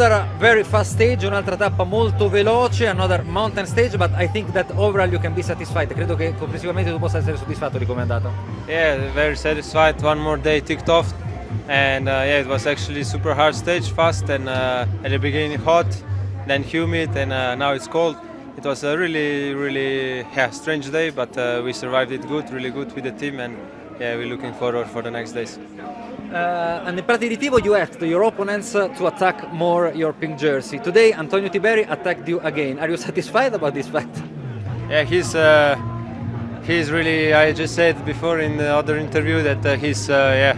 another very fast stage, un'altra tappa molto veloce, another mountain stage, but I think that overall you can be satisfied. Credo che complessivamente tu possa essere soddisfatto di come è andato. Yeah, very satisfied. One more day ticked off, and yeah, it was actually super hard stage, fast, and at the beginning hot, then humid, and now it's cold. It was a really strange day, but we survived it good, really good with the team, and yeah, we're looking forward for the next days. And in Pratiritivo you asked your opponents to attack more your pink jersey. Today Antonio Tiberi attacked you again. Are you satisfied about this fact? Yeah, he's really. I just said before in the other interview that he's the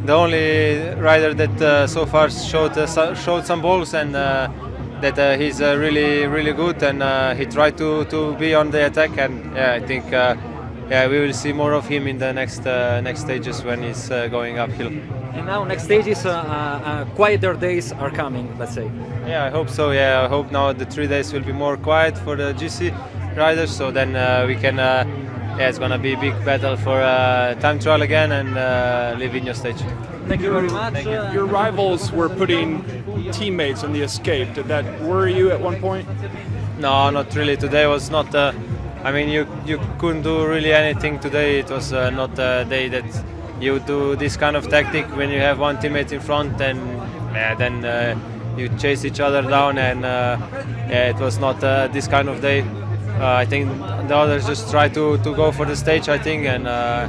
only rider that so far showed some balls, and that he's really good, and he tried to be on the attack, and yeah, I think. We will see more of him in the next stages when he's going uphill. And now next stages, quieter days are coming, let's say. Yeah, I hope so. Yeah, I hope now the 3 days will be more quiet for the GC riders, so then we can. It's gonna be a big battle for time trial again and Livigno stage. Thank you very much. Your rivals were putting teammates on the escape. Did that worry you at one point? No, not really. Today was not. I mean, you couldn't do really anything today. It was not a day that you do this kind of tactic when you have one teammate in front, and then you chase each other down, and it was not this kind of day. I think the others just try to go for the stage, I think, and I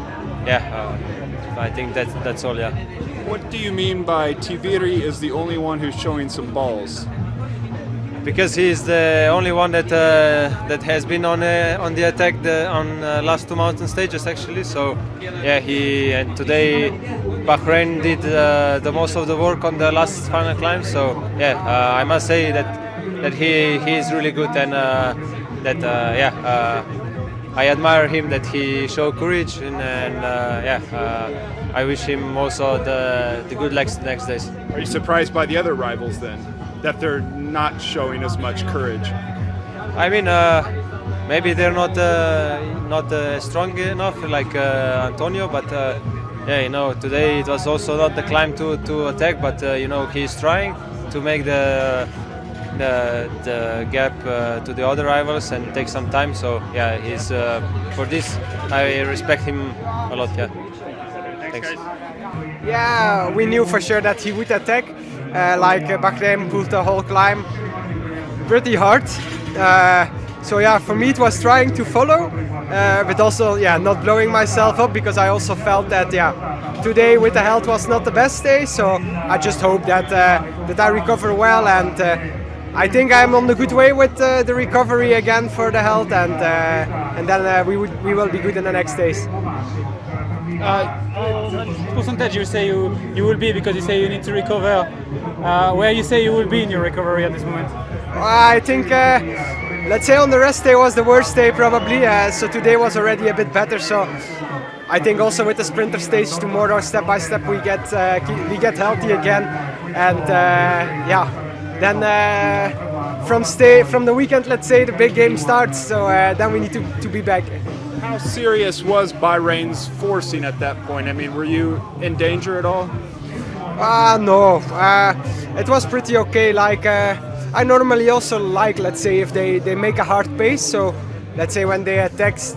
think that's all. Yeah. What do you mean by Tiberi is the only one who's showing some balls? Because he's the only one that has been on the attack on last 2 mountain stages actually. So yeah, and today Bahrain did the most of the work on the last final climb. So yeah, I must say that he is really good, and I admire him that he showed courage, and I wish him also the good luck the next days. Are you surprised by the other rivals then, that they're not showing as much courage? I mean, maybe they're not strong enough like Antonio, but today it was also not the climb to attack, but he's trying to make the gap to the other rivals and take some time. So yeah, he's for this I respect him a lot. Yeah. Thanks. Yeah, we knew for sure that he would attack. Bahrain pulled the whole climb pretty hard. So yeah, for me it was trying to follow, but also not blowing myself up, because I also felt that today with the health was not the best day. So I just hope that I recover well, and I think I'm on the good way with the recovery again for the health, and then we will be good in the next days. Percentage you say you will be, because you say you need to recover. Where you say you will be in your recovery at this moment? I think let's say on the rest day was the worst day probably. So today was already a bit better. So I think also with the sprinter stage tomorrow, step by step we get healthy again, and then from the weekend, let's say, the big game starts. So then we need to be back. How serious was Bahrain's forcing at that point? I mean, were you in danger at all? No, it was pretty okay. I normally also let's say, if they make a hard pace. So let's say when they attacked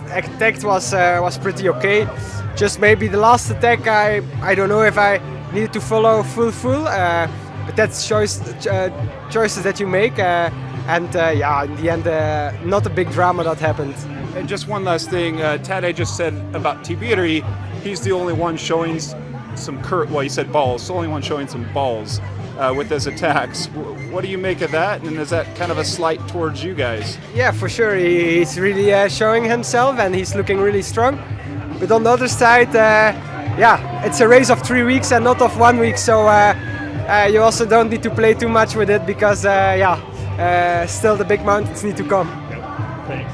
was pretty okay. Just maybe the last attack, I don't know if I needed to follow full. But that's choices that you make. In the end, not a big drama that happened. And just one last thing, Tadej just said about Tiberi, he's the only one showing some he said balls, the only one showing some balls with his attacks. What do you make of that, and is that kind of a slight towards you guys? Yeah, for sure, he's really showing himself, and he's looking really strong. But on the other side, it's a race of 3 weeks and not of 1 week, so you also don't need to play too much with it, because still the big mountains need to come. Thanks.